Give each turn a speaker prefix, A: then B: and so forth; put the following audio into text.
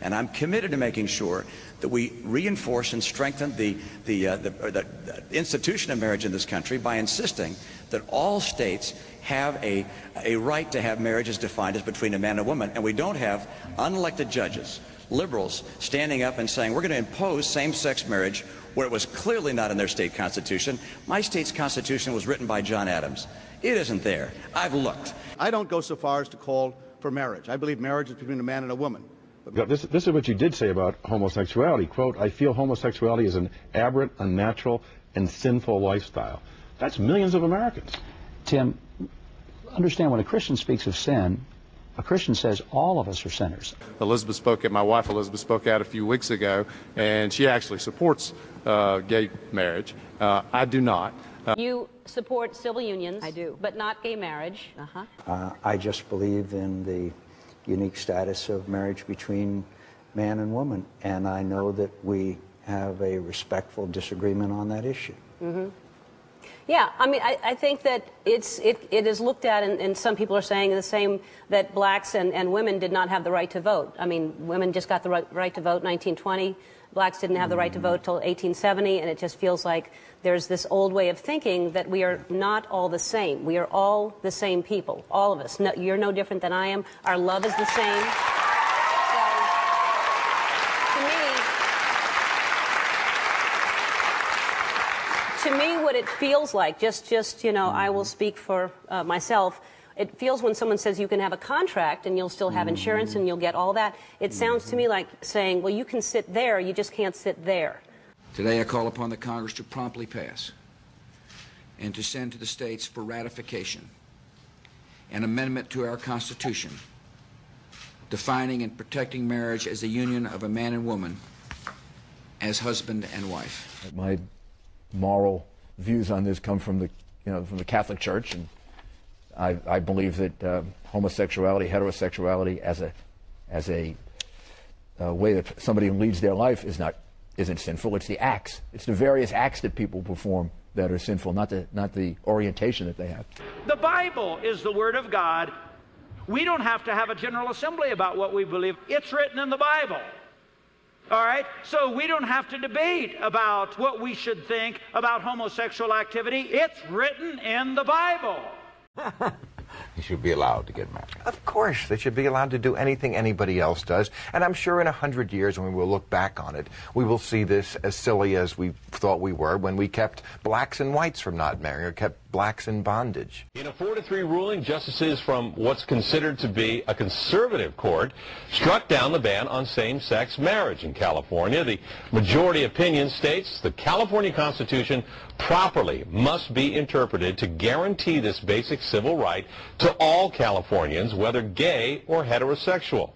A: And I'm committed to making sure that we reinforce and strengthen the institution of marriage in this country by insisting that all states have a right to have marriage as defined as between a man and a woman, and we don't have unelected judges, liberals, standing up and saying we're going to impose same-sex marriage where it was clearly not in their state constitution. My state's constitution was written by John Adams. It isn't there. I've looked.
B: I don't go so far as to call for marriage. I believe marriage is between a man and a woman.
C: This is what you did say about homosexuality. Quote, I feel homosexuality is an aberrant, unnatural, and sinful lifestyle. That's millions of Americans.
D: Tim, understand when a Christian speaks of sin, a Christian says all of us are sinners.
E: My wife Elizabeth spoke out a few weeks ago, and she actually supports gay marriage. I do not.
F: You support civil unions.
G: I do.
F: But not gay marriage.
H: I just believe in the unique status of marriage between man and woman, and I know that we have a respectful disagreement on that issue.
F: Mm-hmm. Yeah, I mean, I think that it is looked at, and some people are saying the same, that blacks and women did not have the right to vote. I mean, women just got the right to vote in 1920. Blacks didn't have the right to vote till 1870, and it just feels like there's this old way of thinking that we are not all the same. We are all the same people, all of us. No, you're no different than I am. Our love is the same. To me, what it feels like, just you know, I will speak for myself. It feels when someone says you can have a contract and you'll still have insurance and you'll get all that. It sounds to me like saying, well, you can sit there, you just can't sit there.
I: Today I call upon the Congress to promptly pass and to send to the states for ratification an amendment to our Constitution defining and protecting marriage as the union of a man and woman as husband and wife.
J: My moral views on this come from the Catholic Church, and I believe that homosexuality, heterosexuality as a way that somebody leads their life isn't sinful. It's the acts. It's the various acts that people perform that are sinful, not the orientation that they have.
K: The Bible is the Word of God. We don't have to have a general assembly about what we believe. It's written in the Bible. All right? So we don't have to debate about what we should think about homosexual activity. It's written in the Bible.
L: You should be allowed to get married. Of course, they should be allowed to do anything anybody else does. And I'm sure in 100 years, when we will look back on it, we will see this as silly as we thought we were when we kept blacks and whites from not marrying or kept blacks in bondage.
M: In a 4-3 ruling, justices from what's considered to be a conservative court struck down the ban on same-sex marriage in California. The majority opinion states the California Constitution properly must be interpreted to guarantee this basic civil right to all Californians, whether gay or heterosexual.